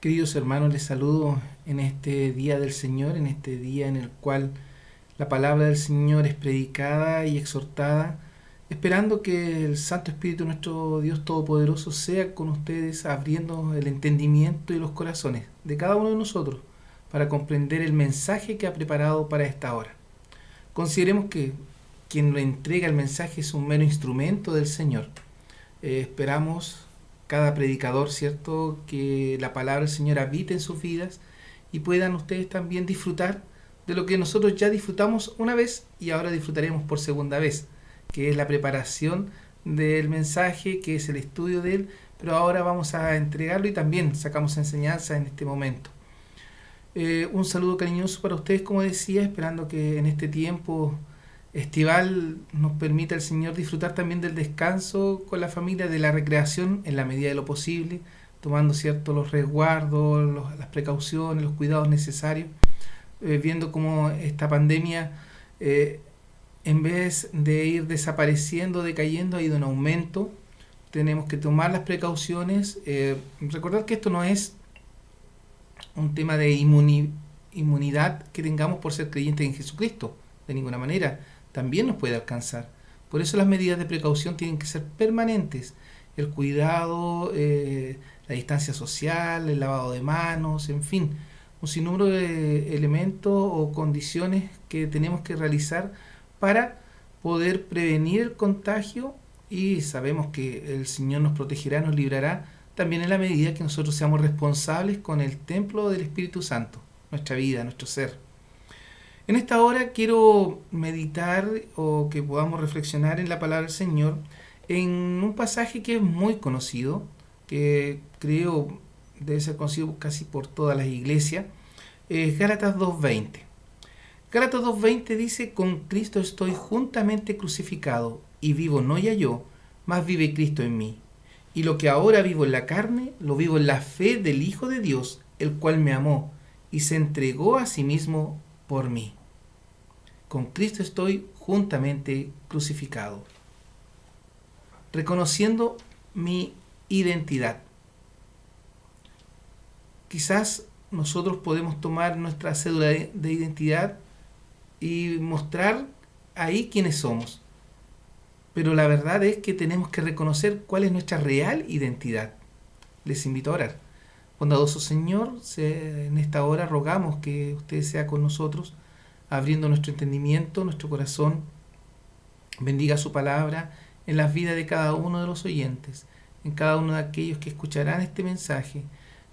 Queridos hermanos, les saludo en este día del Señor, en este día en el cual la palabra del Señor es predicada y exhortada, esperando que el Santo Espíritu, nuestro Dios Todopoderoso, sea con ustedes abriendo el entendimiento y los corazones de cada uno de nosotros para comprender el mensaje que ha preparado para esta hora. Consideremos que quien lo entrega el mensaje es un mero instrumento del Señor. Esperamos cada predicador, ¿cierto?, que la palabra del Señor habite en sus vidas y puedan ustedes también disfrutar de lo que nosotros ya disfrutamos una vez y ahora disfrutaremos por segunda vez, que es la preparación del mensaje, que es el estudio de él, pero ahora vamos a entregarlo y también sacamos enseñanza en este momento. Un saludo cariñoso para ustedes, como decía, esperando que en este tiempo estival nos permita el Señor disfrutar también del descanso con la familia, de la recreación en la medida de lo posible, tomando cierto los resguardos, las precauciones, los cuidados necesarios, viendo cómo esta pandemia, en vez de ir desapareciendo, decayendo, ha ido en aumento. Tenemos que tomar las precauciones, recordar que esto no es un tema de inmunidad que tengamos por ser creyentes en Jesucristo, de ninguna manera. También nos puede alcanzar. Por eso las medidas de precaución tienen que ser permanentes. El cuidado, la distancia social, el lavado de manos, en fin, un sinnúmero de elementos o condiciones que tenemos que realizar para poder prevenir el contagio, y sabemos que el Señor nos protegerá, nos librará, también en la medida que nosotros seamos responsables con el templo del Espíritu Santo, nuestra vida, nuestro ser. En esta hora quiero meditar o que podamos reflexionar en la palabra del Señor en un pasaje que es muy conocido, que creo debe ser conocido casi por todas las iglesias, es Gálatas 2:20. Gálatas 2:20 dice: con Cristo estoy juntamente crucificado, y vivo no ya yo, mas vive Cristo en mí. Y lo que ahora vivo en la carne, lo vivo en la fe del Hijo de Dios, el cual me amó y se entregó a sí mismo por mí. Con Cristo estoy juntamente crucificado, reconociendo mi identidad. Quizás nosotros podemos tomar nuestra cédula de identidad y mostrar ahí quiénes somos, pero la verdad es que tenemos que reconocer cuál es nuestra real identidad. Les invito a orar. Bondadoso Señor, en esta hora rogamos que usted sea con nosotros, abriendo nuestro entendimiento, nuestro corazón. Bendiga su palabra en las vidas de cada uno de los oyentes, en cada uno de aquellos que escucharán este mensaje,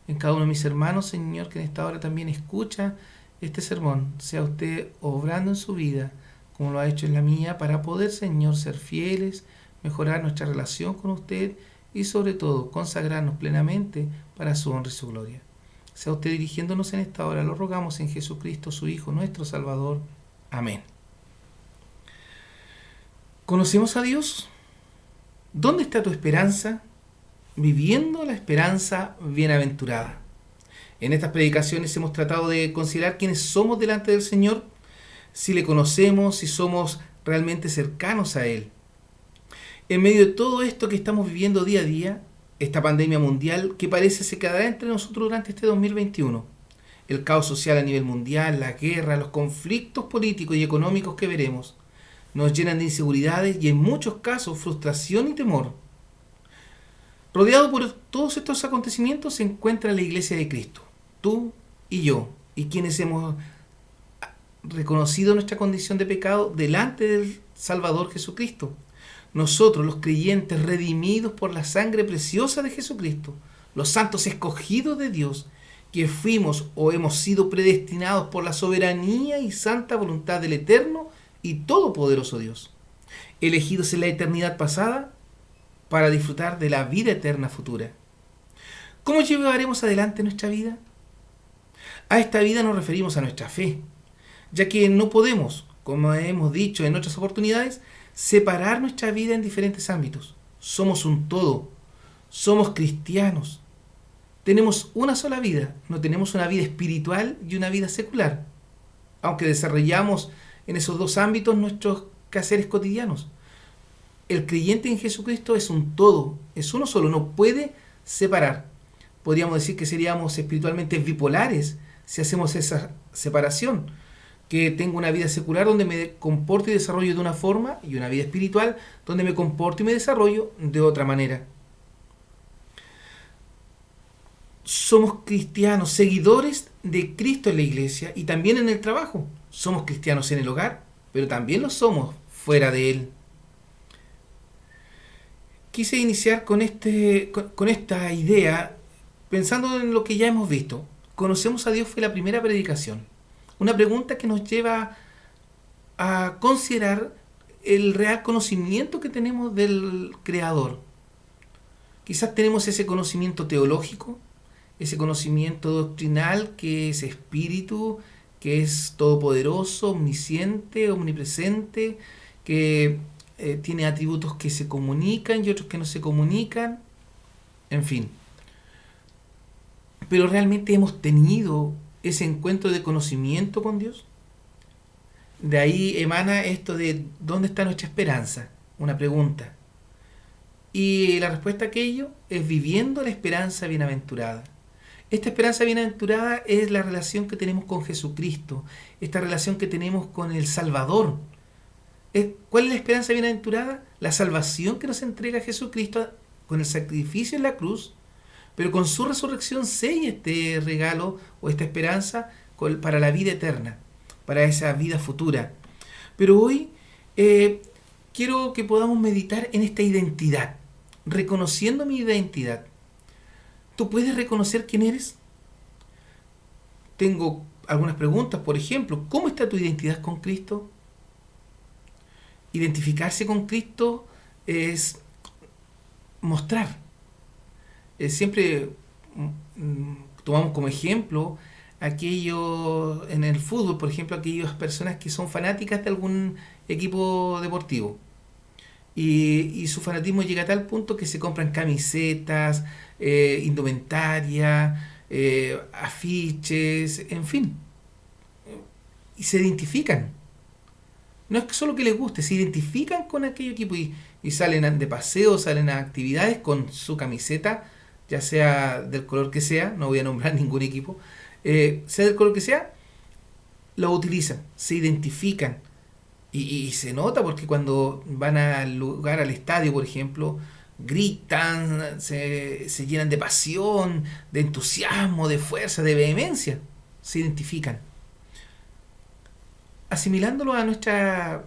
en cada uno de mis hermanos, Señor, que en esta hora también escucha este sermón. Sea usted obrando en su vida, como lo ha hecho en la mía, para poder, Señor, ser fieles, mejorar nuestra relación con usted y sobre todo consagrarnos plenamente para su honra y su gloria. Sea usted dirigiéndonos en esta hora, lo rogamos en Jesucristo, su Hijo, nuestro Salvador. Amén. ¿Conocemos a Dios? ¿Dónde está tu esperanza? Viviendo la esperanza bienaventurada. En estas predicaciones hemos tratado de considerar quiénes somos delante del Señor, si le conocemos, si somos realmente cercanos a Él. En medio de todo esto que estamos viviendo día a día, esta pandemia mundial que parece se quedará entre nosotros durante este 2021, el caos social a nivel mundial, la guerra, los conflictos políticos y económicos que veremos, nos llenan de inseguridades y en muchos casos frustración y temor. Rodeado por todos estos acontecimientos se encuentra la Iglesia de Cristo, tú y yo, y quienes hemos reconocido nuestra condición de pecado delante del Salvador Jesucristo. Nosotros, los creyentes redimidos por la sangre preciosa de Jesucristo, los santos escogidos de Dios, que fuimos o hemos sido predestinados por la soberanía y santa voluntad del eterno y todopoderoso Dios, elegidos en la eternidad pasada para disfrutar de la vida eterna futura. ¿Cómo llevaremos adelante nuestra vida? A esta vida nos referimos a nuestra fe, ya que no podemos, como hemos dicho en otras oportunidades, separar nuestra vida en diferentes ámbitos. Somos un todo, somos cristianos, tenemos una sola vida, no tenemos una vida espiritual y una vida secular, aunque desarrollamos en esos dos ámbitos nuestros quehaceres cotidianos. El creyente en Jesucristo es un todo, es uno solo, no puede separar. podríamos decir que seríamos espiritualmente bipolares si hacemos esa separación. Que tengo una vida secular donde me comporto y desarrollo de una forma y una vida espiritual donde me comporto y me desarrollo de otra manera. Somos cristianos, seguidores de Cristo en la iglesia y también en el trabajo. Somos cristianos en el hogar, pero también lo somos fuera de él. Quise iniciar con esta idea pensando en lo que ya hemos visto. Conocemos a Dios fue la primera predicación. Una pregunta que nos lleva a considerar el real conocimiento que tenemos del Creador. Quizás tenemos ese conocimiento teológico, ese conocimiento doctrinal que es espíritu, que es todopoderoso, omnisciente, omnipresente, que tiene atributos que se comunican y otros que no se comunican, en fin. Pero realmente hemos tenido ese encuentro de conocimiento con Dios. De ahí emana esto de ¿dónde está nuestra esperanza? Una pregunta. Y la respuesta a aquello es viviendo la esperanza bienaventurada. Esta esperanza bienaventurada es la relación que tenemos con Jesucristo, esta relación que tenemos con el Salvador. ¿Cuál es la esperanza bienaventurada? La salvación que nos entrega Jesucristo con el sacrificio en la cruz, pero con su resurrección sella este regalo o esta esperanza para la vida eterna, para esa vida futura. Pero hoy quiero que podamos meditar en esta identidad, reconociendo mi identidad. ¿Tú puedes reconocer quién eres? Tengo algunas preguntas, por ejemplo, ¿cómo está tu identidad con Cristo? Identificarse con Cristo es mostrar. Siempre tomamos como ejemplo aquello en el fútbol, por ejemplo, aquellas personas que son fanáticas de algún equipo deportivo. Y su fanatismo llega a tal punto que se compran camisetas, indumentaria, afiches, en fin. Y se identifican. No es solo que les guste, se identifican con aquel equipo y salen de paseo, salen a actividades con su camiseta, ya sea del color que sea, no voy a nombrar ningún equipo, sea del color que sea, lo utilizan, se identifican. Y se nota porque cuando van al lugar, al estadio, por ejemplo, gritan, se llenan de pasión, de entusiasmo, de fuerza, de vehemencia. Se identifican. Asimilándolo a nuestra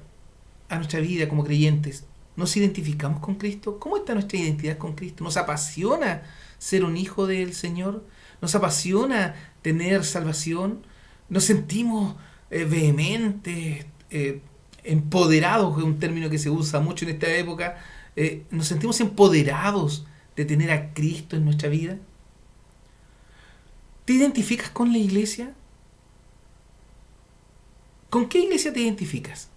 vida como creyentes, ¿nos identificamos con Cristo? ¿Cómo está nuestra identidad con Cristo? ¿Nos apasiona ser un hijo del Señor? ¿Nos apasiona tener salvación? ¿Nos sentimos vehementes, empoderados, que es un término que se usa mucho en esta época? ¿Nos sentimos empoderados de tener a Cristo en nuestra vida? ¿Te identificas con la iglesia? ¿Con qué iglesia te identificas?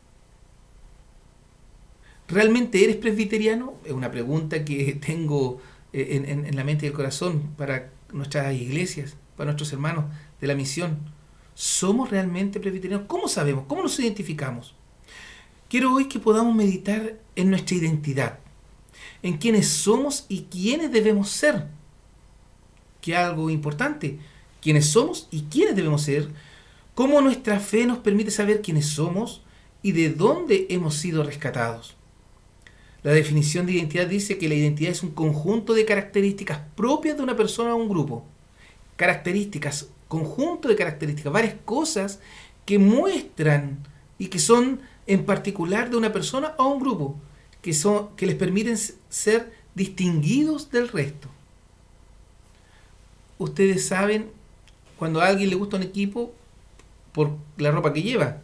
¿Realmente eres presbiteriano? Es una pregunta que tengo en la mente y el corazón para nuestras iglesias, para nuestros hermanos de la misión. ¿Somos realmente presbiterianos? ¿Cómo sabemos? ¿Cómo nos identificamos? Quiero hoy que podamos meditar en nuestra identidad, en quiénes somos y quiénes debemos ser. Que es algo importante, quiénes somos y quiénes debemos ser, cómo nuestra fe nos permite saber quiénes somos y de dónde hemos sido rescatados. La definición de identidad dice que la identidad es un conjunto de características propias de una persona o un grupo. Características, conjunto de características, varias cosas que muestran y que son en particular de una persona o un grupo, que les permiten ser distinguidos del resto. Ustedes saben cuando a alguien le gusta un equipo por la ropa que lleva.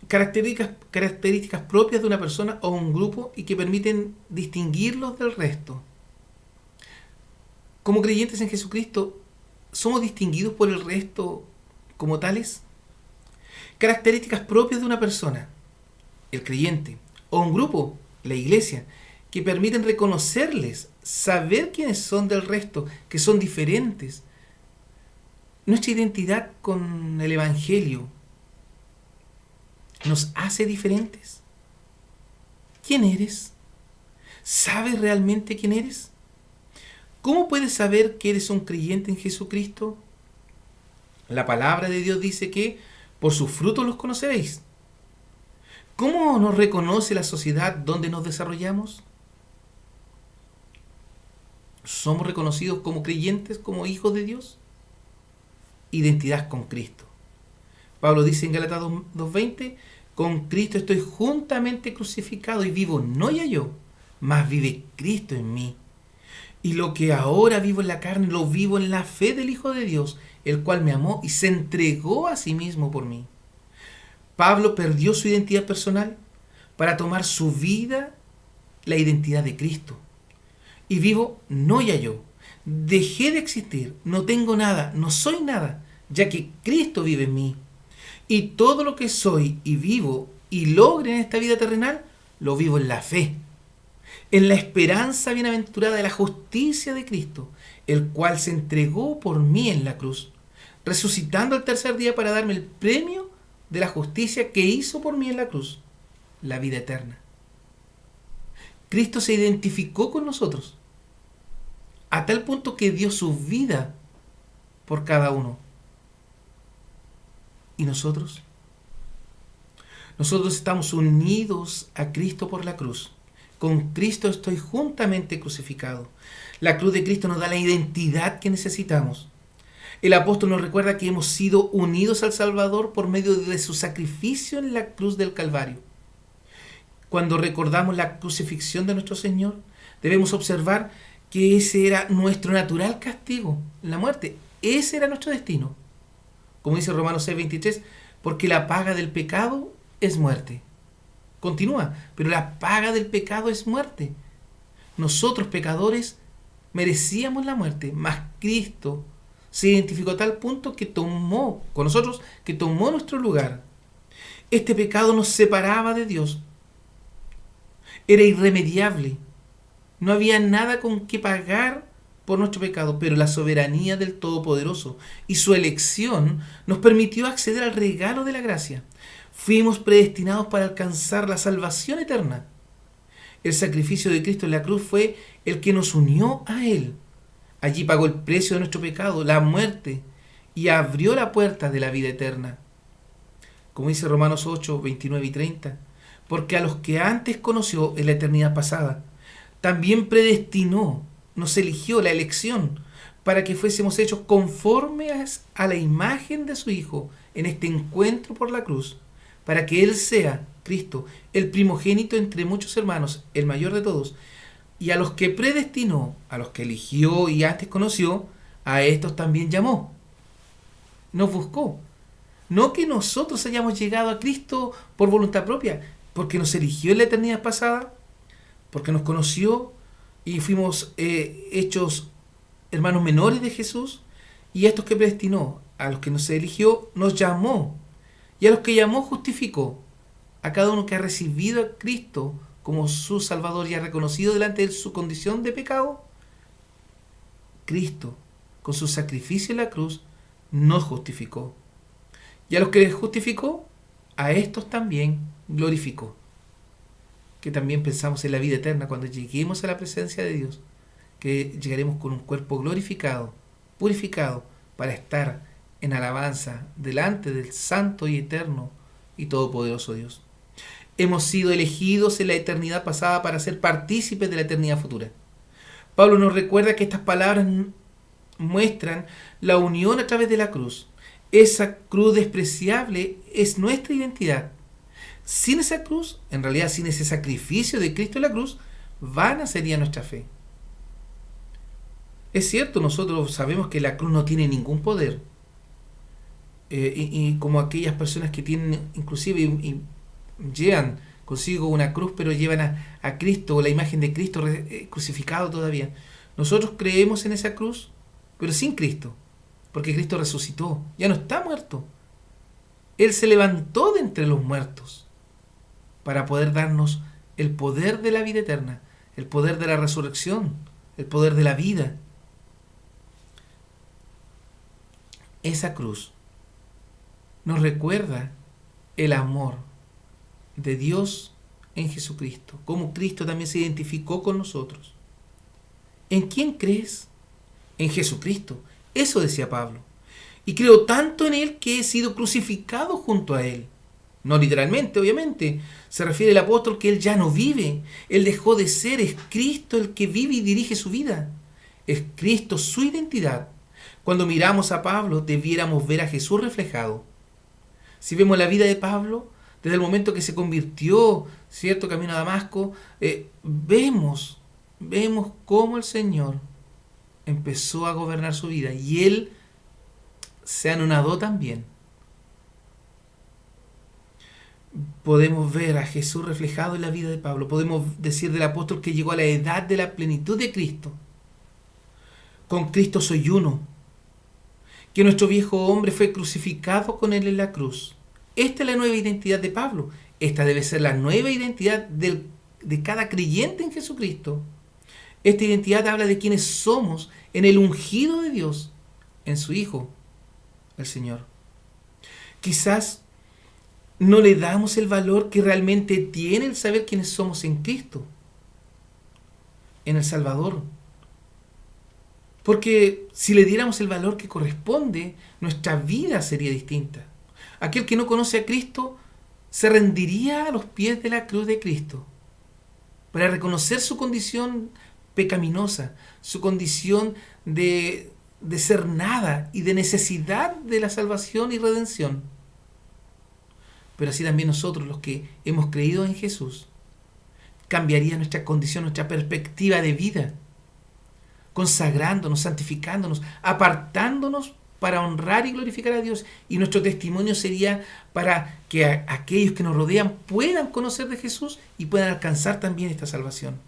Características propias de una persona o un grupo y que permiten distinguirlos del resto. Como creyentes en Jesucristo, ¿somos distinguidos por el resto como tales? Características propias de una persona, el creyente, o un grupo, la iglesia, que permiten reconocerles, saber quiénes son del resto, que son diferentes. Nuestra identidad con el Evangelio nos hace diferentes. ¿Quién eres? ¿Sabes realmente quién eres? ¿Cómo puedes saber que eres un creyente en Jesucristo? La palabra de Dios dice que por sus frutos los conoceréis. ¿Cómo nos reconoce la sociedad donde nos desarrollamos? ¿Somos reconocidos como creyentes, como hijos de Dios? Identidad con Cristo. Pablo dice en Gálatas 2:20, con Cristo estoy juntamente crucificado y vivo no ya yo, mas vive Cristo en mí. Y lo que ahora vivo en la carne, lo vivo en la fe del Hijo de Dios, el cual me amó y se entregó a sí mismo por mí. Pablo perdió su identidad personal para tomar su vida, la identidad de Cristo. Y vivo no ya yo. Dejé de existir, no tengo nada, no soy nada, ya que Cristo vive en mí. Y todo lo que soy y vivo y logre en esta vida terrenal, lo vivo en la fe, en la esperanza bienaventurada de la justicia de Cristo, el cual se entregó por mí en la cruz, resucitando al tercer día para darme el premio de la justicia que hizo por mí en la cruz, la vida eterna. Cristo se identificó con nosotros, a tal punto que dio su vida por cada uno. ¿Y nosotros? Nosotros estamos unidos a Cristo por la cruz. Con Cristo estoy juntamente crucificado. La cruz de Cristo nos da la identidad que necesitamos. El apóstol nos recuerda que hemos sido unidos al Salvador por medio de su sacrificio en la cruz del Calvario. Cuando recordamos la crucifixión de nuestro Señor, debemos observar que ese era nuestro natural castigo, la muerte. Ese era nuestro destino. Como dice Romanos 6:23, porque la paga del pecado es muerte. Continúa, pero la paga del pecado es muerte. Nosotros, pecadores, merecíamos la muerte, mas Cristo se identificó a tal punto que tomó con nosotros, que tomó nuestro lugar. Este pecado nos separaba de Dios. Era irremediable. No había nada con que pagar por nuestro pecado, pero la soberanía del Todopoderoso y su elección nos permitió acceder al regalo de la gracia. Fuimos predestinados para alcanzar la salvación eterna. El sacrificio de Cristo en la cruz fue el que nos unió a Él. Allí pagó el precio de nuestro pecado, la muerte, y abrió la puerta de la vida eterna. Como dice Romanos 8:29 y 30, porque a los que antes conoció en la eternidad pasada, también predestinó, nos eligió la elección, para que fuésemos hechos conformes a la imagen de su Hijo en este encuentro por la cruz, para que Él sea, Cristo, el primogénito entre muchos hermanos, el mayor de todos. Y a los que predestinó, a los que eligió y antes conoció, a estos también llamó. Nos buscó. No que nosotros hayamos llegado a Cristo por voluntad propia, porque nos eligió en la eternidad pasada, porque nos conoció y fuimos hechos hermanos menores de Jesús, y a estos que predestinó, a los que nos eligió, nos llamó, y a los que llamó justificó. A cada uno que ha recibido a Cristo como su Salvador y ha reconocido delante de él su condición de pecado, Cristo, con su sacrificio en la cruz, nos justificó. Y a los que justificó, a estos también glorificó. Que también pensamos en la vida eterna cuando lleguemos a la presencia de Dios, que llegaremos con un cuerpo glorificado, purificado, para estar en alabanza delante del santo y eterno y todopoderoso Dios. Hemos sido elegidos en la eternidad pasada para ser partícipes de la eternidad futura. Pablo nos recuerda que estas palabras muestran la unión a través de la cruz. Esa cruz despreciable es nuestra identidad. Sin esa cruz, en realidad sin ese sacrificio de Cristo en la cruz, vana sería nuestra fe. Es cierto, nosotros sabemos que la cruz no tiene ningún poder. Y como aquellas personas que tienen, inclusive, y llevan consigo una cruz, pero llevan a Cristo, o la imagen de Cristo crucificado todavía. Nosotros creemos en esa cruz, pero sin Cristo, porque Cristo resucitó, ya no está muerto. Él se levantó de entre los muertos para poder darnos el poder de la vida eterna, el poder de la resurrección, el poder de la vida. Esa cruz nos recuerda el amor de Dios en Jesucristo, cómo Cristo también se identificó con nosotros. ¿En quién crees? En Jesucristo. Eso decía Pablo. Y creo tanto en Él que he sido crucificado junto a Él. No literalmente, obviamente. Se refiere el apóstol que Él ya no vive. Él dejó de ser. Es Cristo el que vive y dirige su vida. Es Cristo su identidad. Cuando miramos a Pablo, debiéramos ver a Jesús reflejado. Si vemos la vida de Pablo, desde el momento que se convirtió, ¿cierto?, camino a Damasco, vemos cómo el Señor empezó a gobernar su vida y Él se anonadó también. Podemos ver a Jesús reflejado en la vida de Pablo. Podemos decir del apóstol que llegó a la edad de la plenitud de Cristo. Con Cristo soy uno. Que nuestro viejo hombre fue crucificado con Él en la cruz. Esta es la nueva identidad de Pablo. Esta debe ser la nueva identidad de cada creyente en Jesucristo. Esta identidad habla de quienes somos en el ungido de Dios, en su Hijo, el Señor. Quizás no le damos el valor que realmente tiene el saber quiénes somos en Cristo, en el Salvador. Porque si le diéramos el valor que corresponde, nuestra vida sería distinta. Aquel que no conoce a Cristo se rendiría a los pies de la cruz de Cristo para reconocer su condición pecaminosa, su condición de ser nada y de necesidad de la salvación y redención. Pero así también nosotros, los que hemos creído en Jesús, cambiaría nuestra condición, nuestra perspectiva de vida, consagrándonos, santificándonos, apartándonos para honrar y glorificar a Dios. Y nuestro testimonio sería para que aquellos que nos rodean puedan conocer de Jesús y puedan alcanzar también esta salvación.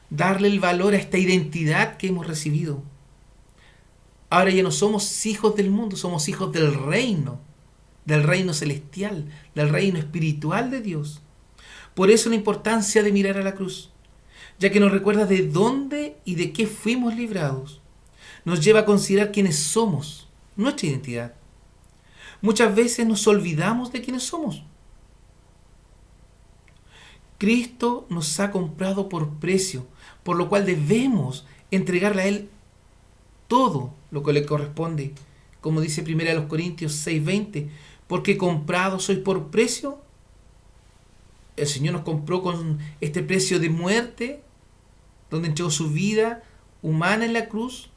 Darle el valor a esta identidad que hemos recibido. Ahora ya no somos hijos del mundo, somos hijos del reino celestial, del reino espiritual de Dios. Por eso la importancia de mirar a la cruz, ya que nos recuerda de dónde y de qué fuimos librados. Nos lleva a considerar quiénes somos, nuestra identidad. Muchas veces nos olvidamos de quiénes somos. Cristo nos ha comprado por precio, por lo cual debemos entregarle a Él todo lo que le corresponde. Como dice 1 Corintios 6:20, porque comprado soy por precio. El Señor nos compró con este precio de muerte, donde entregó su vida humana en la cruz.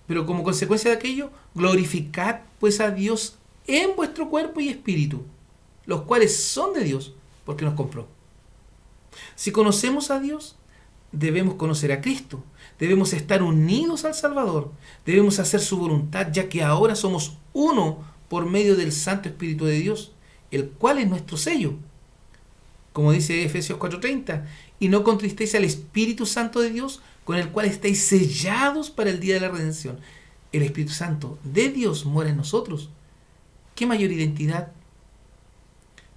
Pero como consecuencia de aquello, glorificad pues a Dios en vuestro cuerpo y espíritu, los cuales son de Dios, porque nos compró. Si conocemos a Dios, debemos conocer a Cristo, debemos estar unidos al Salvador, debemos hacer su voluntad, ya que ahora somos uno por medio del Santo Espíritu de Dios, el cual es nuestro sello. Como dice Efesios 4:30, y no contristéis al Espíritu Santo de Dios, con el cual estáis sellados para el día de la redención. El Espíritu Santo de Dios mora en nosotros. ¿Qué mayor identidad?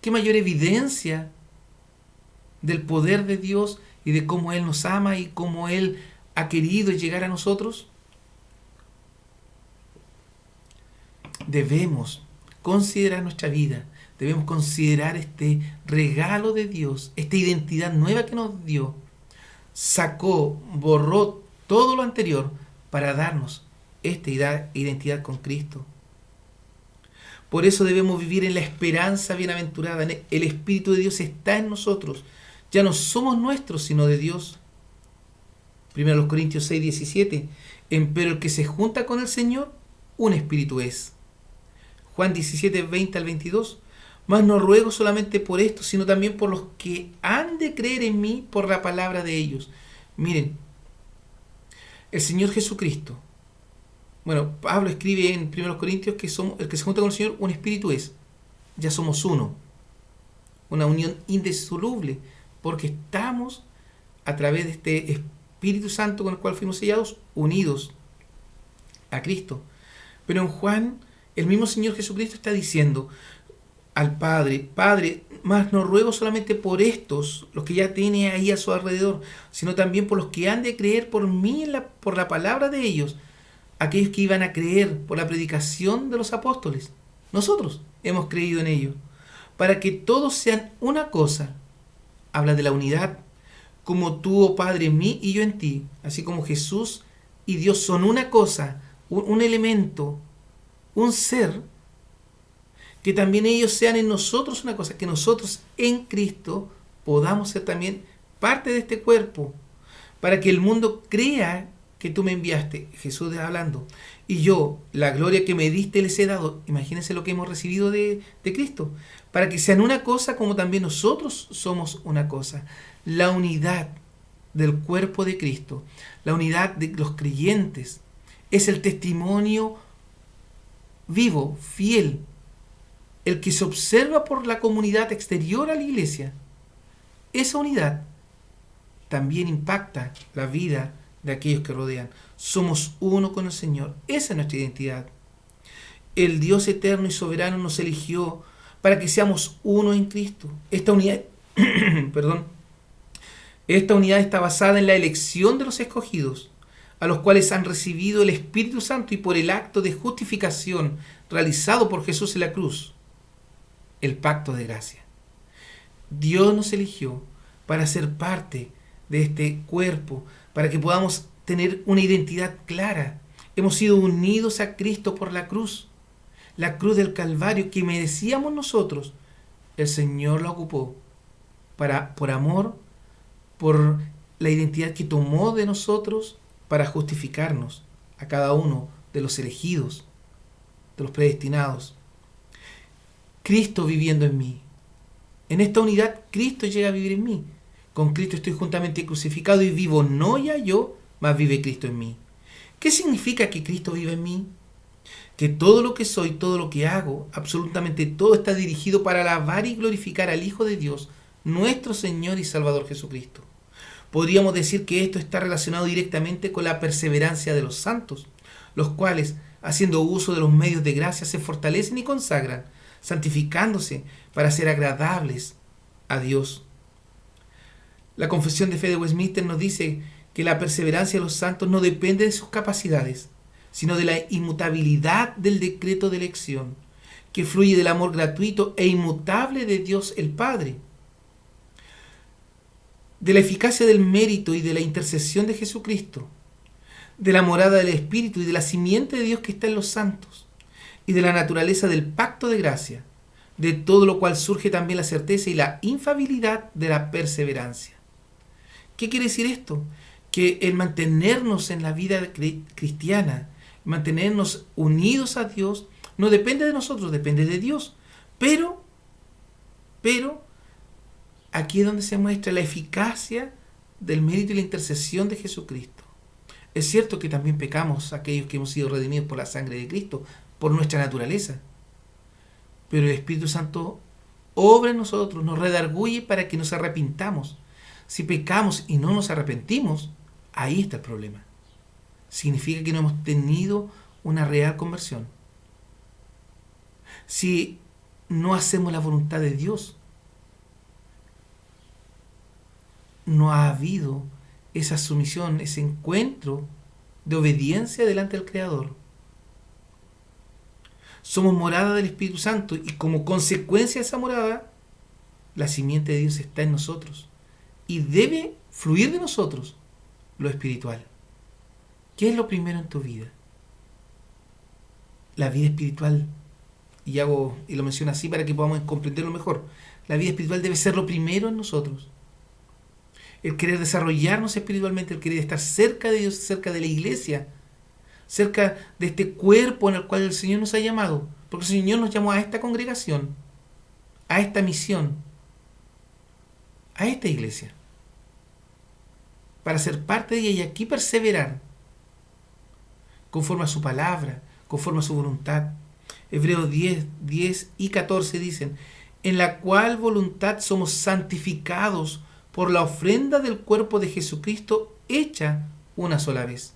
¿Qué mayor evidencia del poder de Dios y de cómo Él nos ama y cómo Él ha querido llegar a nosotros? Debemos considerar nuestra vida, debemos considerar este regalo de Dios, esta identidad nueva que nos dio. Sacó, borró todo lo anterior para darnos esta identidad con Cristo. Por eso debemos vivir en la esperanza bienaventurada. El Espíritu de Dios está en nosotros. Ya no somos nuestros, sino de Dios. 1 Corintios 6:17. Empero el que se junta con el Señor, un espíritu es. Juan 17:20 al 22. Mas no ruego solamente por esto, sino también por los que han de creer en mí por la palabra de ellos. Miren, el Señor Jesucristo. Bueno, Pablo escribe en 1 Corintios que somos, el que se junta con el Señor, un espíritu es. Ya somos uno. Una unión indisoluble, porque estamos a través de este Espíritu Santo con el cual fuimos sellados, unidos a Cristo. Pero en Juan, el mismo Señor Jesucristo está diciendo al Padre, Padre, más no ruego solamente por estos, los que ya tiene ahí a su alrededor, sino también por los que han de creer por mí, por la palabra de ellos, aquellos que iban a creer por la predicación de los apóstoles. Nosotros hemos creído en ellos, para que todos sean una cosa. Habla de la unidad, como tú, oh Padre, en mí y yo en ti, así como Jesús y Dios son una cosa, un elemento, un ser, que también ellos sean en nosotros una cosa, que nosotros en Cristo podamos ser también parte de este cuerpo, para que el mundo crea que tú me enviaste, Jesús hablando, y yo, la gloria que me diste les he dado. Imagínense lo que hemos recibido de Cristo, para que sean una cosa como también nosotros somos una cosa. La unidad del cuerpo de Cristo, la unidad de los creyentes, es el testimonio vivo, fiel, el que se observa por la comunidad exterior a la iglesia. Esa unidad también impacta la vida de aquellos que rodean. Somos uno con el Señor. Esa es nuestra identidad. El Dios eterno y soberano nos eligió para que seamos uno en Cristo. Esta unidad, esta unidad está basada en la elección de los escogidos, a los cuales han recibido el Espíritu Santo y por el acto de justificación realizado por Jesús en la cruz, el pacto de gracia. Dios nos eligió para ser parte de este cuerpo, para que podamos tener una identidad clara. Hemos sido unidos a Cristo por la cruz del Calvario que merecíamos nosotros. El Señor la ocupó por amor, por la identidad que tomó de nosotros para justificarnos a cada uno de los elegidos, de los predestinados. Cristo viviendo en mí. En esta unidad Cristo llega a vivir en mí. Con Cristo estoy juntamente crucificado y vivo no ya yo, mas vive Cristo en mí. ¿Qué significa que Cristo vive en mí? Que todo lo que soy, todo lo que hago, absolutamente todo está dirigido para alabar y glorificar al Hijo de Dios, nuestro Señor y Salvador Jesucristo. Podríamos decir que esto está relacionado directamente con la perseverancia de los santos, los cuales, haciendo uso de los medios de gracia, se fortalecen y consagran, santificándose para ser agradables a Dios. La Confesión de Fe de Westminster nos dice que la perseverancia de los santos no depende de sus capacidades, sino de la inmutabilidad del decreto de elección, que fluye del amor gratuito e inmutable de Dios el Padre, de la eficacia del mérito y de la intercesión de Jesucristo, de la morada del Espíritu y de la simiente de Dios que está en los santos, y de la naturaleza del pacto de gracia, de todo lo cual surge también la certeza y la infalibilidad de la perseverancia. ¿Qué quiere decir esto? Que el mantenernos en la vida cristiana, mantenernos unidos a Dios, no depende de nosotros, depende de Dios. Pero, aquí es donde se muestra la eficacia del mérito y la intercesión de Jesucristo. Es cierto que también pecamos aquellos que hemos sido redimidos por la sangre de Cristo, por nuestra naturaleza. Pero el Espíritu Santo obra en nosotros, nos redarguye para que nos arrepintamos. Si pecamos y no nos arrepentimos, ahí está el problema. Significa que no hemos tenido una real conversión. Si no hacemos la voluntad de Dios, no ha habido esa sumisión, ese encuentro de obediencia delante del Creador. Somos morada del Espíritu Santo y como consecuencia de esa morada, la simiente de Dios está en nosotros y debe fluir de nosotros lo espiritual. ¿Qué es lo primero en tu vida? La vida espiritual. Y lo menciono así para que podamos comprenderlo mejor. La vida espiritual debe ser lo primero en nosotros. El querer desarrollarnos espiritualmente, el querer estar cerca de Dios, cerca de la iglesia, cerca de este cuerpo en el cual el Señor nos ha llamado. Porque el Señor nos llamó a esta congregación, a esta misión, a esta iglesia, para ser parte de ella y aquí perseverar conforme a su palabra, conforme a su voluntad. Hebreos 10 y 14 dicen: en la cual voluntad somos santificados por la ofrenda del cuerpo de Jesucristo hecha una sola vez.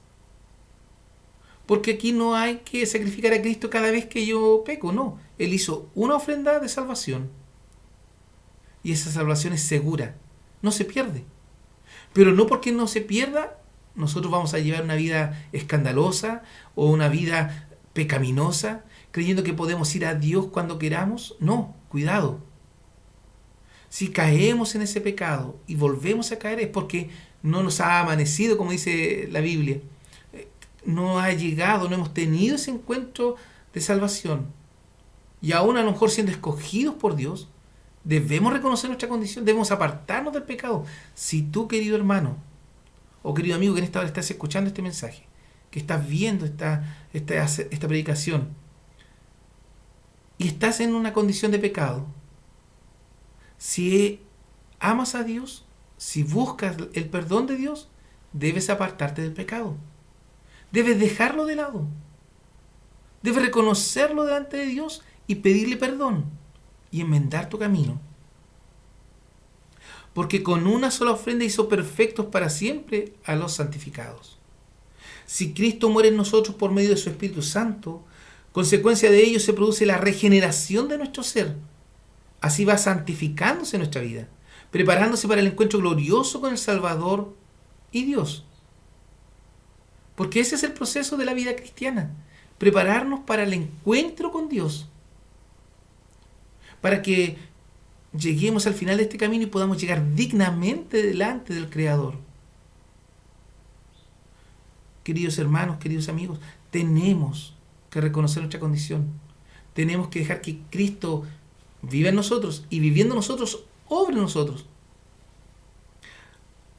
Porque aquí no hay que sacrificar a Cristo cada vez que yo peco, no. Él hizo una ofrenda de salvación. Y esa salvación es segura, no se pierde. Pero no porque no se pierda, nosotros vamos a llevar una vida escandalosa o una vida pecaminosa, creyendo que podemos ir a Dios cuando queramos. No, cuidado. Si caemos en ese pecado y volvemos a caer es porque no nos ha amanecido, como dice la Biblia. No ha llegado, no hemos tenido ese encuentro de salvación. Y aún a lo mejor siendo escogidos por Dios, debemos reconocer nuestra condición, debemos apartarnos del pecado. Si tú, querido hermano o querido amigo que en esta hora estás escuchando este mensaje, que estás viendo esta predicación y estás en una condición de pecado, si amas a Dios, si buscas el perdón de Dios, debes apartarte del pecado. Debes dejarlo de lado. Debes reconocerlo delante de Dios y pedirle perdón y enmendar tu camino. Porque con una sola ofrenda hizo perfectos para siempre a los santificados. Si Cristo muere en nosotros por medio de su Espíritu Santo, consecuencia de ello se produce la regeneración de nuestro ser. Así va santificándose nuestra vida, preparándose para el encuentro glorioso con el Salvador y Dios. Porque ese es el proceso de la vida cristiana, prepararnos para el encuentro con Dios, para que lleguemos al final de este camino y podamos llegar dignamente delante del Creador. Queridos hermanos, queridos amigos, tenemos que reconocer nuestra condición. Tenemos que dejar que Cristo viva en nosotros y viviendo en nosotros, obre en nosotros.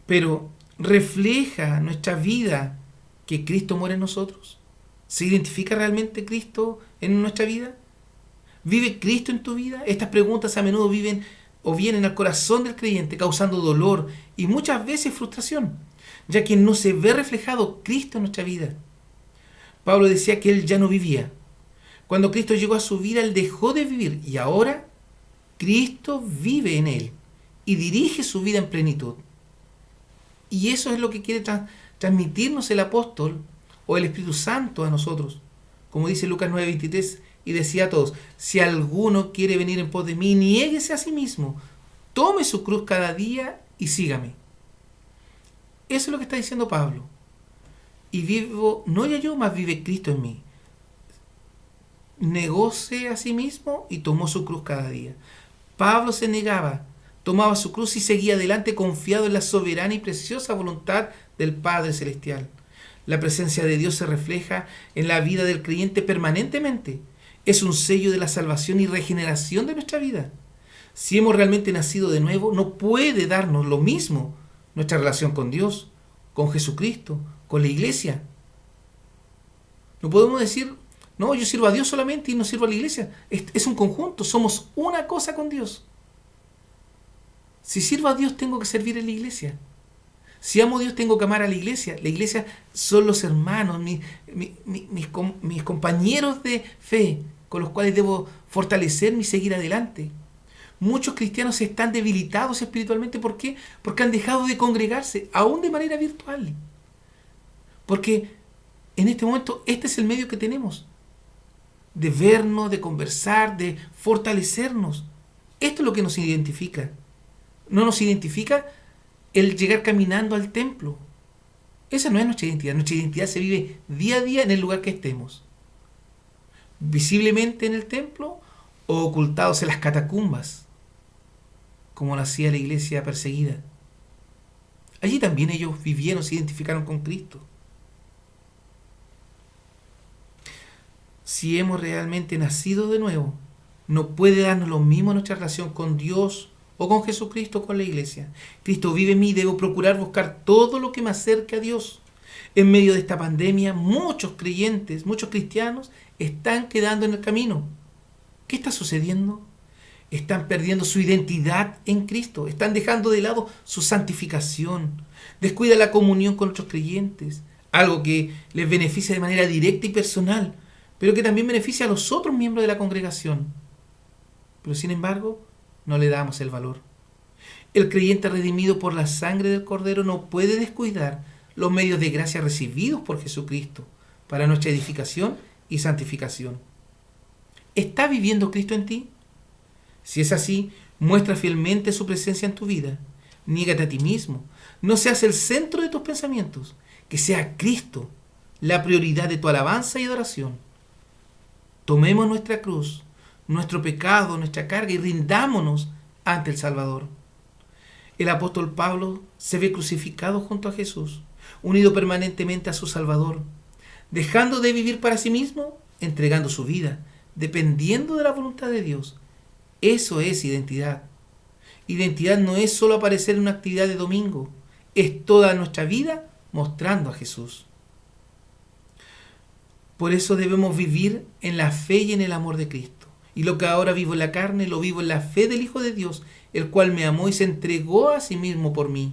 Pero ¿refleja nuestra vida que Cristo muere en nosotros? ¿Se identifica realmente Cristo en nuestra vida? ¿Vive Cristo en tu vida? Estas preguntas a menudo vienen al corazón del creyente, causando dolor y muchas veces frustración, ya que no se ve reflejado Cristo en nuestra vida. Pablo decía que él ya no vivía. Cuando Cristo llegó a su vida, él dejó de vivir y ahora Cristo vive en él y dirige su vida en plenitud. Y eso es lo que quiere transmitirnos el apóstol o el Espíritu Santo a nosotros. Como dice Lucas 9:23, y decía a todos: si alguno quiere venir en pos de mí, niéguese a sí mismo, tome su cruz cada día y sígame. Eso es lo que está diciendo Pablo. Y vivo, no ya yo, mas vive Cristo en mí. Negóse a sí mismo y tomó su cruz cada día. Pablo se negaba, tomaba su cruz y seguía adelante confiado en la soberana y preciosa voluntad del Padre Celestial. La presencia de Dios se refleja en la vida del creyente permanentemente. Es un sello de la salvación y regeneración de nuestra vida. Si hemos realmente nacido de nuevo, no puede darnos lo mismo nuestra relación con Dios, con Jesucristo, con la iglesia. No podemos decir: no, yo sirvo a Dios solamente y no sirvo a la iglesia. Es un conjunto, somos una cosa con Dios. Si sirvo a Dios, tengo que servir a la iglesia. Si amo a Dios, tengo que amar a la iglesia. La iglesia son los hermanos, mis compañeros de fe, con los cuales debo fortalecerme y seguir adelante. Muchos cristianos están debilitados espiritualmente. ¿Por qué? Porque han dejado de congregarse, aún de manera virtual. Porque en este momento este es el medio que tenemos de vernos, de conversar, de fortalecernos. Esto es lo que nos identifica. No nos identifica el llegar caminando al templo. Esa no es nuestra identidad. Nuestra identidad se vive día a día en el lugar que estemos. Visiblemente en el templo o ocultados en las catacumbas, como lo hacía la iglesia perseguida. Allí también ellos vivieron, se identificaron con Cristo. Si hemos realmente nacido de nuevo, no puede darnos lo mismo nuestra relación con Dios o con Jesucristo o con la iglesia. Cristo vive en mí y debo procurar buscar todo lo que me acerque a Dios. En medio de esta pandemia, muchos creyentes, muchos cristianos están quedando en el camino. ¿Qué está sucediendo? Están perdiendo su identidad en Cristo, están dejando de lado su santificación, descuidan la comunión con otros creyentes, algo que les beneficia de manera directa y personal, pero que también beneficia a los otros miembros de la congregación. Pero sin embargo, no le damos el valor. El creyente redimido por la sangre del Cordero no puede descuidar los medios de gracia recibidos por Jesucristo para nuestra edificación y santificación. ¿Está viviendo Cristo en ti? Si es así, muestra fielmente su presencia en tu vida. Niégate a ti mismo. No seas el centro de tus pensamientos. Que sea Cristo la prioridad de tu alabanza y adoración. Tomemos nuestra cruz, nuestro pecado, nuestra carga y rindámonos ante el Salvador. El apóstol Pablo se ve crucificado junto a Jesús, unido permanentemente a su Salvador, dejando de vivir para sí mismo, entregando su vida, dependiendo de la voluntad de Dios. Eso es identidad. Identidad no es solo aparecer en una actividad de domingo, es toda nuestra vida mostrando a Jesús. Por eso debemos vivir en la fe y en el amor de Cristo. Y lo que ahora vivo en la carne, lo vivo en la fe del Hijo de Dios, el cual me amó y se entregó a sí mismo por mí.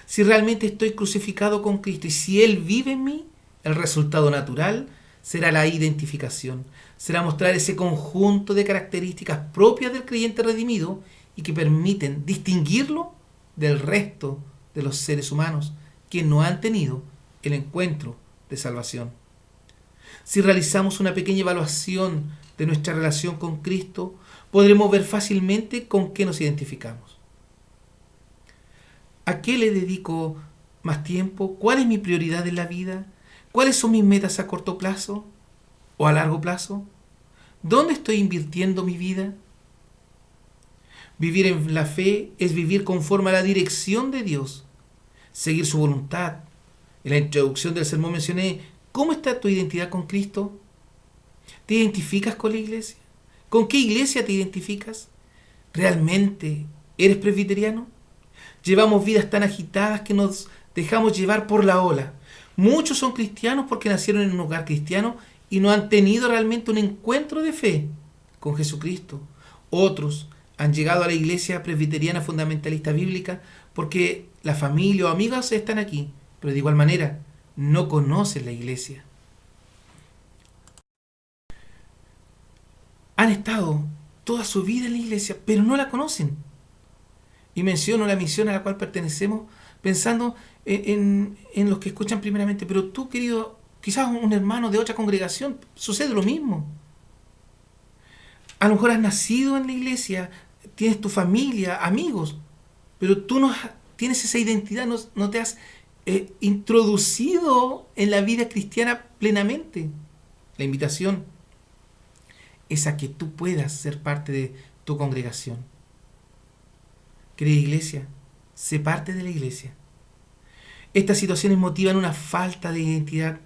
Si realmente estoy crucificado con Cristo y si Él vive en mí, el resultado natural será la identificación. Será mostrar ese conjunto de características propias del creyente redimido y que permiten distinguirlo del resto de los seres humanos que no han tenido el encuentro de salvación. Si realizamos una pequeña evaluación de nuestra relación con Cristo, podremos ver fácilmente con qué nos identificamos. ¿A qué le dedico más tiempo? ¿Cuál es mi prioridad en la vida? ¿Cuáles son mis metas a corto plazo o a largo plazo? ¿Dónde estoy invirtiendo mi vida? Vivir en la fe es vivir conforme a la dirección de Dios, seguir su voluntad. En la introducción del sermón mencioné, ¿cómo está tu identidad con Cristo? ¿Te identificas con la iglesia? ¿Con qué iglesia te identificas? ¿Realmente eres presbiteriano? Llevamos vidas tan agitadas que nos dejamos llevar por la ola. Muchos son cristianos porque nacieron en un hogar cristiano y no han tenido realmente un encuentro de fe con Jesucristo. Otros han llegado a la iglesia presbiteriana fundamentalista bíblica porque la familia o amigos están aquí, pero de igual manera no conocen la iglesia. Han estado toda su vida en la iglesia, pero no la conocen. Y menciono la misión a la cual pertenecemos pensando en los que escuchan primeramente. Pero tú, querido, quizás un hermano de otra congregación, sucede lo mismo. A lo mejor has nacido en la iglesia, tienes tu familia, amigos, pero tú no tienes esa identidad, no te has introducido en la vida cristiana plenamente. La invitación es a que tú puedas ser parte de tu congregación. Querida iglesia, sé parte de la iglesia. Estas situaciones motivan una falta de identidad,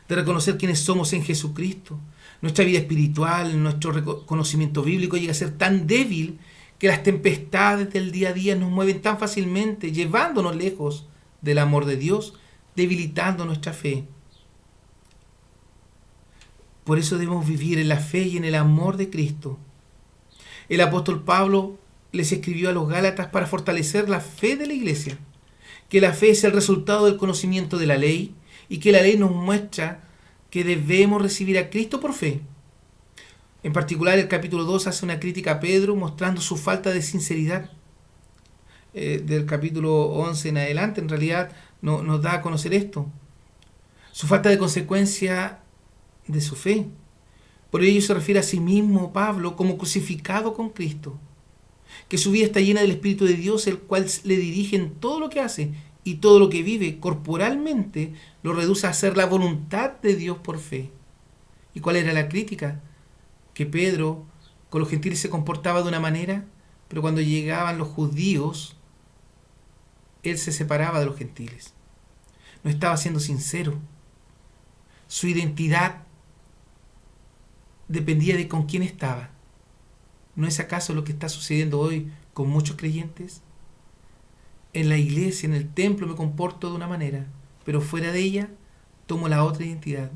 de reconocer quiénes somos en Jesucristo. Nuestra vida espiritual, nuestro conocimiento bíblico llega a ser tan débil que las tempestades del día a día nos mueven tan fácilmente, llevándonos lejos del amor de Dios, debilitando nuestra fe. Por eso debemos vivir en la fe y en el amor de Cristo. El apóstol Pablo les escribió a los Gálatas para fortalecer la fe de la iglesia, que la fe es el resultado del conocimiento de la ley y que la ley nos muestra que debemos recibir a Cristo por fe. En particular, el capítulo 2 hace una crítica a Pedro mostrando su falta de sinceridad. Del capítulo 11 en adelante, en realidad, nos da a conocer esto. Su falta de consecuencia de su fe. Por ello se refiere a sí mismo, Pablo, como crucificado con Cristo. Que su vida está llena del Espíritu de Dios, el cual le dirige en todo lo que hace y todo lo que vive corporalmente lo reduce a hacer la voluntad de Dios por fe. ¿Y cuál era la crítica? Que Pedro con los gentiles se comportaba de una manera, pero cuando llegaban los judíos, él se separaba de los gentiles. No estaba siendo sincero. Su identidad dependía de con quién estaba. ¿No es acaso lo que está sucediendo hoy con muchos creyentes? En la iglesia, en el templo me comporto de una manera, pero fuera de ella tomo la otra identidad.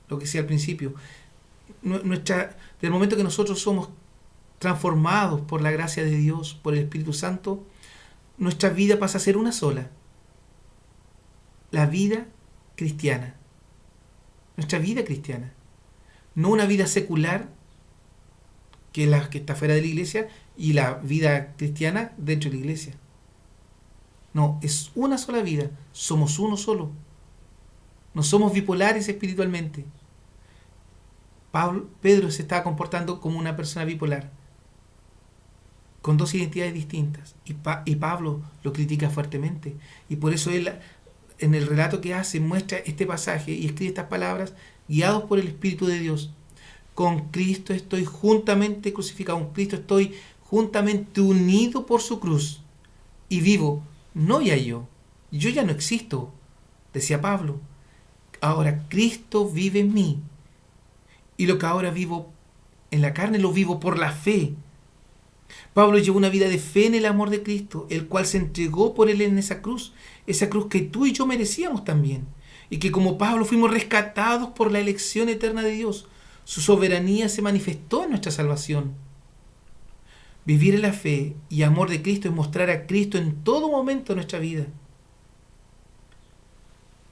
Lo que decía al principio, del momento que nosotros somos transformados por la gracia de Dios, por el Espíritu Santo, nuestra vida pasa a ser una sola. La vida cristiana. Nuestra vida cristiana. No una vida secular, que es la que está fuera de la iglesia, y la vida cristiana dentro de la iglesia. No, es una sola vida. Somos uno solo. No somos bipolares espiritualmente. Pedro se estaba comportando como una persona bipolar, con dos identidades distintas. Y Pablo lo critica fuertemente. Y por eso él, en el relato que hace, muestra este pasaje y escribe estas palabras, guiados por el Espíritu de Dios. Con Cristo estoy juntamente crucificado. Con Cristo estoy juntamente unido por su cruz, y vivo, no ya yo ya no existo, decía Pablo. Ahora Cristo vive en mí, y lo que ahora vivo en la carne lo vivo por la fe. Pablo llevó una vida de fe en el amor de Cristo, el cual se entregó por él en esa cruz que tú y yo merecíamos también, y que como Pablo fuimos rescatados por la elección eterna de Dios. Su soberanía se manifestó en nuestra salvación. Vivir en la fe y amor de Cristo es mostrar a Cristo en todo momento de nuestra vida.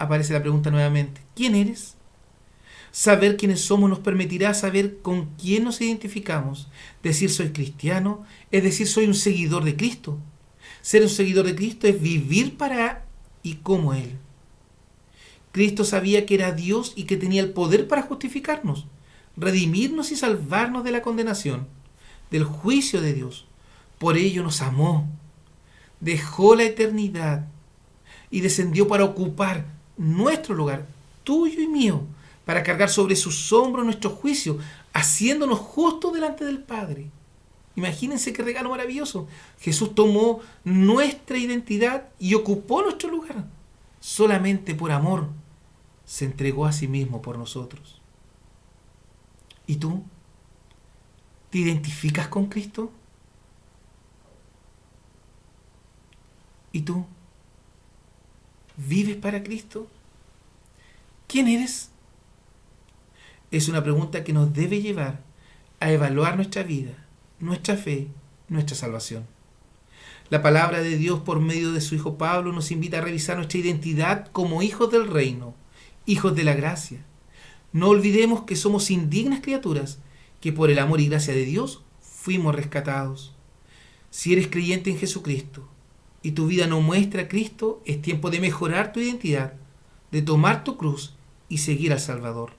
Aparece la pregunta nuevamente: ¿quién eres? Saber quiénes somos nos permitirá saber con quién nos identificamos. Decir soy cristiano es decir soy un seguidor de Cristo. Ser un seguidor de Cristo es vivir para y como Él. Cristo sabía que era Dios y que tenía el poder para justificarnos, redimirnos y salvarnos de la condenación, del juicio de Dios. Por ello nos amó, dejó la eternidad y descendió para ocupar nuestro lugar, tuyo y mío, para cargar sobre sus hombros nuestro juicio, haciéndonos justos delante del Padre. Imagínense qué regalo maravilloso. Jesús tomó nuestra identidad y ocupó nuestro lugar. Solamente por amor se entregó a sí mismo por nosotros. ¿Y tú? ¿Te identificas con Cristo? ¿Y tú? ¿Vives para Cristo? ¿Quién eres? Es una pregunta que nos debe llevar a evaluar nuestra vida, nuestra fe, nuestra salvación. La palabra de Dios por medio de su Hijo Pablo nos invita a revisar nuestra identidad como hijos del reino, hijos de la gracia. No olvidemos que somos indignas criaturas, que por el amor y gracia de Dios fuimos rescatados. Si eres creyente en Jesucristo y tu vida no muestra a Cristo, es tiempo de mejorar tu identidad, de tomar tu cruz y seguir al Salvador.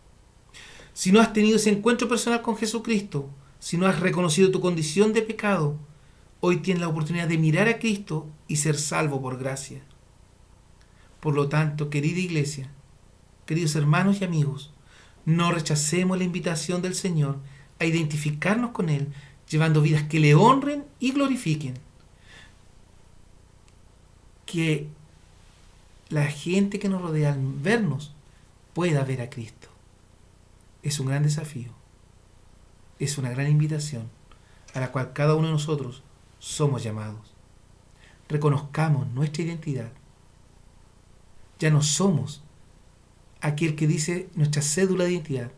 Si no has tenido ese encuentro personal con Jesucristo, si no has reconocido tu condición de pecado, hoy tienes la oportunidad de mirar a Cristo y ser salvo por gracia. Por lo tanto, querida iglesia, queridos hermanos y amigos, no rechacemos la invitación del Señor a identificarnos con Él, llevando vidas que le honren y glorifiquen. Que la gente que nos rodea al vernos pueda ver a Cristo. Es un gran desafío, es una gran invitación a la cual cada uno de nosotros somos llamados. Reconozcamos nuestra identidad. Ya no somos aquel que dice nuestra cédula de identidad.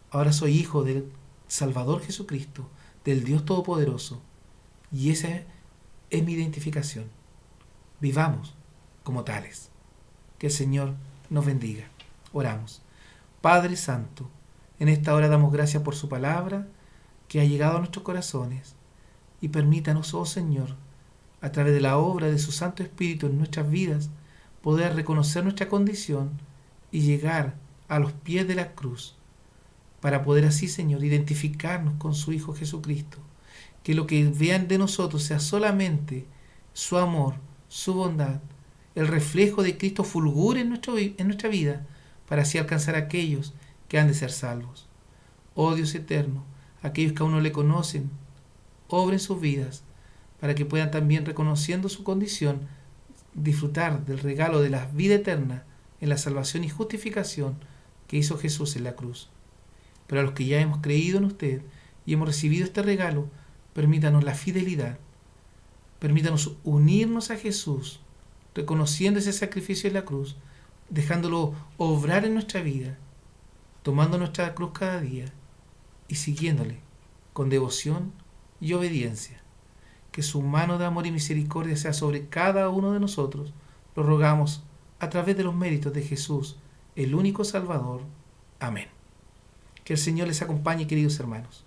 Ahora soy hijo del Salvador Jesucristo, del Dios Todopoderoso. Y esa es mi identificación. Vivamos como tales. Que el Señor nos bendiga. Oramos. Padre Santo, en esta hora damos gracias por su palabra que ha llegado a nuestros corazones, y permítanos, oh Señor, a través de la obra de su Santo Espíritu en nuestras vidas, poder reconocer nuestra condición y llegar a los pies de la cruz, para poder así, Señor, identificarnos con su Hijo Jesucristo. Que lo que vean de nosotros sea solamente su amor, su bondad, el reflejo de Cristo fulgure en nuestra vida, para así alcanzar a aquellos que han de ser salvos. Oh Dios eterno, aquellos que aún no le conocen, obren sus vidas, para que puedan también, reconociendo su condición, disfrutar del regalo de la vida eterna en la salvación y justificación que hizo Jesús en la cruz. Pero a los que ya hemos creído en usted y hemos recibido este regalo, permítanos la fidelidad, permítanos unirnos a Jesús, reconociendo ese sacrificio en la cruz, dejándolo obrar en nuestra vida, tomando nuestra cruz cada día y siguiéndole con devoción y obediencia. Que su mano de amor y misericordia sea sobre cada uno de nosotros. Lo rogamos a través de los méritos de Jesús, el único Salvador. Amén. Que el Señor les acompañe, queridos hermanos.